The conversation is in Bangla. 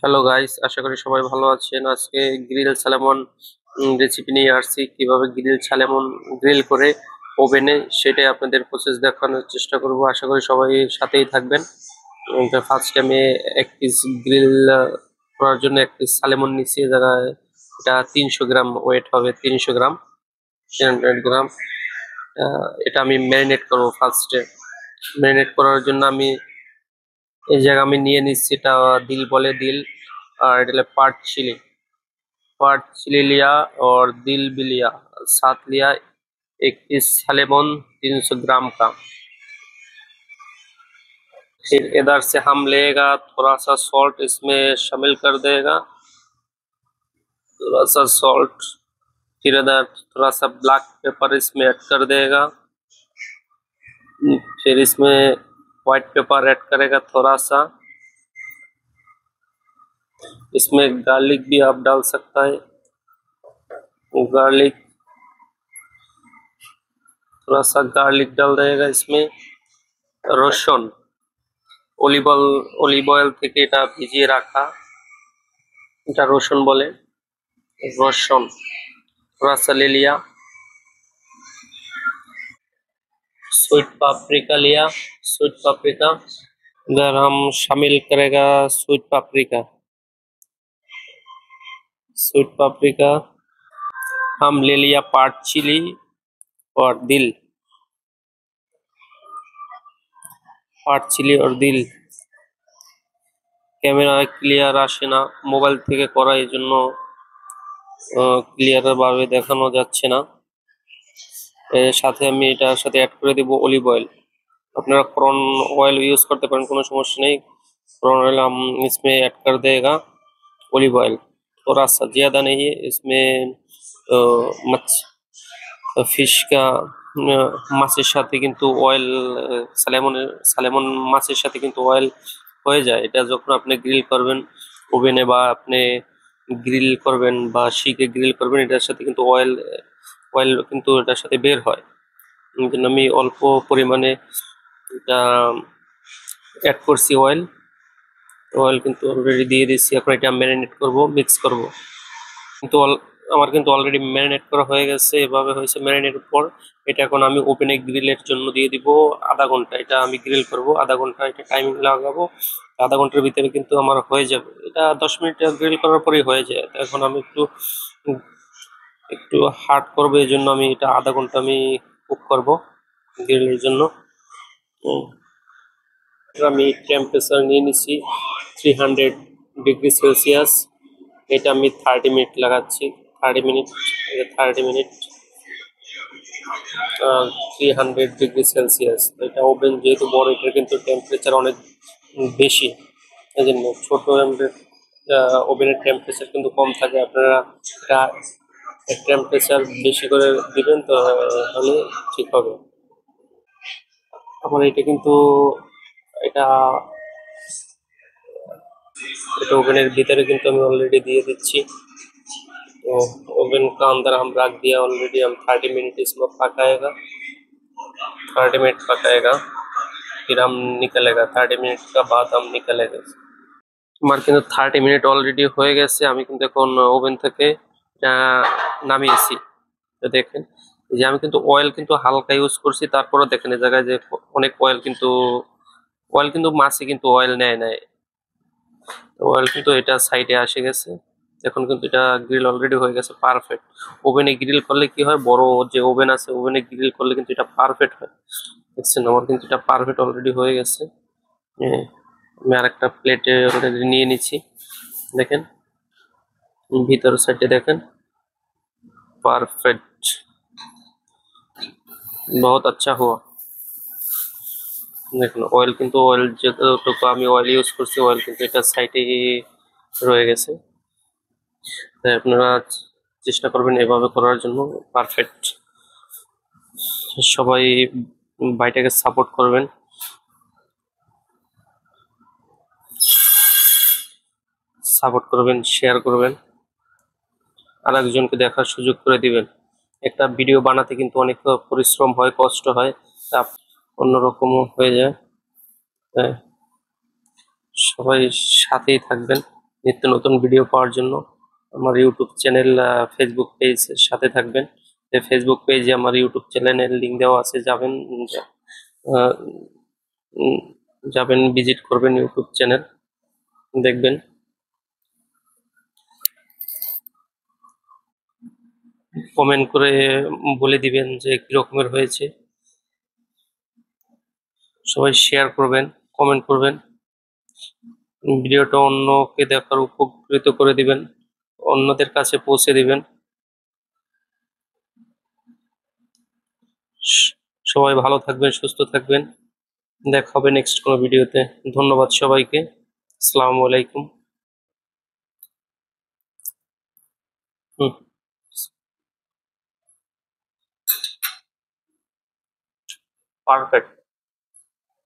হ্যালো গাইস, আশা করি সবাই ভালো আছেন। আজকে গ্রিল স্যালমন রেসিপি নিয়ে আসছি। কিভাবে গ্রিল স্যালমন গ্রিল করে ওভেনে, সেটাই আপনাদের প্রসেস দেখানোর চেষ্টা করব। আশা করি সবাই সাথেই থাকবেন। ফার্স্ট আমি এক পিস গ্রিল করার জন্য এক পিস স্যালমন নিচ্ছি। এ জায়গায় এটা 300 গ্রাম ওয়েট হবে, 300 গ্রাম, 300 গ্রাম। এটা আমি ম্যারিনেট করবো ফার্স্টে। ম্যারিনেট করার জন্য আমি এই জায়গায় আমি নিয়ে নিচ্ছি, এটা দিল বলে, দিল। और इधर पार्ट चिली लिया और दिल भी लिया, साथ लिया एक पीस सलेमन 300 ग्राम का। फिर इधर से हम लेगा थोड़ा सा सॉल्ट, इसमें शामिल कर देगा, थोड़ा सा सॉल्ट। फिर इधर थोड़ा सा ब्लैक पेपर इसमें ऐड कर देगा। फिर इसमें व्हाइट पेपर ऐड करेगा थोड़ा सा। इसमें गार्लिक भी आप डाल सकता है, गार्लिक, थोड़ा सा गार्लिक डाल देगा इसमें। রসুন, অলিভ অয়েল থেকে এটা ভিজিয়ে রাখা, এটা রসুন বলে, রসুন। थोड़ा सा ले लिया। स्वीट पापरिका लिया, स्वीट पापरिका। इधर हम शामिल करेगा स्वीट पापरिका, स्वीट पापरिका। हम ले लिया पार्ट चिली और दिल, पार्ट चिली और दिल। ক্যামেরা ক্লিয়ার আসে না, মোবাইল থেকে করা, এই জন্য ক্লিয়ার ভাবে দেখানো যাচ্ছে না। এর সাথে আমি এটার সাথে অ্যাড করে দেব অলিভ অয়েল। अपना कॉर्न ऑयल यूज करते पर कोनो समस्या नहीं। कॉर्न ऑयल हम इसमें ऐड कर देगा, ऑलिव ऑयल थोड़ा सा ज़्यादा नहीं है इसमें। मच फिश का মাছের সাথে কিন্তু অয়েল, স্যালমন মাছের সাথে কিন্তু অয়েল হয়ে যায়। এটা যখন আপনি গ্রিল করবেন ওভেনে, বা আপনি গ্রিল করবেন বা শিকে গ্রিল করবেন, এটার সাথে কিন্তু অয়েল অয়েল কিন্তু এটার সাথে বের হয়। এই জন্য আমি অল্প পরিমাণে এটা অ্যাড করছি অয়েল। অয়েল কিন্তু অলরেডি দিয়ে দিচ্ছি। এখন এটা ম্যারিনেট করব, মিক্স করব। কিন্তু আমার কিন্তু অলরেডি ম্যারিনেট করা হয়ে গেছে, এভাবে হয়েছে ম্যারিনেটের পর। এটা এখন আমি ওভেনে গ্রিলের জন্য দিয়ে দিব আধা ঘন্টা। এটা আমি গ্রিল করব আধা ঘন্টা, এটা টাইমিং লাগাবো। আধা ঘন্টার ভিতরে কিন্তু আমার হয়ে যাবে। এটা 10 মিনিট গ্রিল করার পরেই হয়ে যায়। তো এখন আমি একটু হার্ড করবো, এই জন্য আমি এটা আধা ঘন্টা আমি কুক করব গ্রিলের জন্য। আমি টেম্পারেচার নিয়ে নিচ্ছি 300 ডিগ্রি সেলসিয়াস। এটা আমি 30 মিনিট লাগাচ্ছি, 30 মিনিট, 30 মিনিট 300 ডিগ্রি সেলসিয়াস। এটা ওভেন যেহেতু বড়, এটা কিন্তু টেম্পারেচার অনেক বেশি, এই জন্য ছোট ওভেনের টেম্পারেচার কিন্তু কম থাকে। আপনারা এটা টেম্পারেচার বেশি করে দিবেন, তো তাহলে ঠিক হবে। আমার এটা কিন্তু এটা এটা ओवन भीतर किंतु मैं ऑलरेडी दिए दिच्छी। तो ओवन का अंदर हम रख दिया ऑलरेडी। हम 30 मिनट इसमें पकाएगा, 30 मिनट पकाएगा, फिर हम निकलेगा। 30 मिनट का बाद हम निकलेगा। আমার কিন্তু 30 মিনিট অলরেডি হয়ে গেছে। আমি কিন্তু এখন ওভেন থেকে নামিয়েছি। তো দেখেন যে আমি কিন্তু অয়েল কিন্তু হালকা ইউজ করছি, তারপরে দেখেন এই জায়গায় যে অনেক অয়েল কিন্তু মাছে কিন্তু অয়েল নেয় নাই। অয়েল কিন্তু এটা সাইডে আসে গেছে। এখন কিন্তু এটা গ্রিল অলরেডি হয়ে গেছে পারফেক্ট। ওভেনে গ্রিল করলে কি হয়, বড় যে ওভেন আছে, ওভেনে গ্রিল করলে কিন্তু এটা পারফেক্ট হয়। দেখছেন আমার কিন্তু এটা পারফেক্ট অলরেডি হয়ে গেছে। আমি আরেকটা প্লেটে অলরেডি নিয়ে নিচ্ছি। দেখেন ভিতর সাইডে দেখেন, परफेक्ट, बहुत अच्छा हुआ। দেখুন অয়েল কিন্তু যতটুকু আমি অয়েল ইউজ করছি, অয়েল কিন্তু এটা সাইডে রয়ে গেছে। তাই আপনারা চেষ্টা করবেন এভাবে করার জন্য, পারফেক্ট। সবাই ভাইটাকে সাপোর্ট করবেন, শেয়ার করবেন, আরেকজনকে দেখার সুযোগ করে দিবেন। একটা ভিডিও বানাতে কিন্তু অনেক পরিশ্রম হয়, কষ্ট হয়, চাপ অন্যরকমও হয়ে যায়। তাই সবাই সাথেই থাকবেন, নিত্য নতুন ভিডিও পাওয়ার জন্য আমার ইউটিউব চ্যানেল, ফেসবুক পেজ সাথে থাকবেন। ফেসবুক পেজে আমার ইউটিউব চ্যানেলের লিঙ্ক দেওয়া আছে, যাবেন, আহ, উম, যাবেন, ভিজিট করবেন ইউটিউব চ্যানেল, দেখবেন। কমেন্ট করে বলে দিবেন যে কি রকমের হয়েছে। সবাই শেয়ার করবেন, কমেন্ট করবেন, ভিডিওটা অন্যকে দেখার উপকৃত করে দিবেন, অন্যদের কাছে পৌঁছে দিবেন। সবাই ভালো থাকবেন, সুস্থ থাকবেন। দেখা হবে নেক্সট কোনো ভিডিওতে। ধন্যবাদ সবাইকে। আসসালামু আলাইকুম। হুম, পারফেক্ট।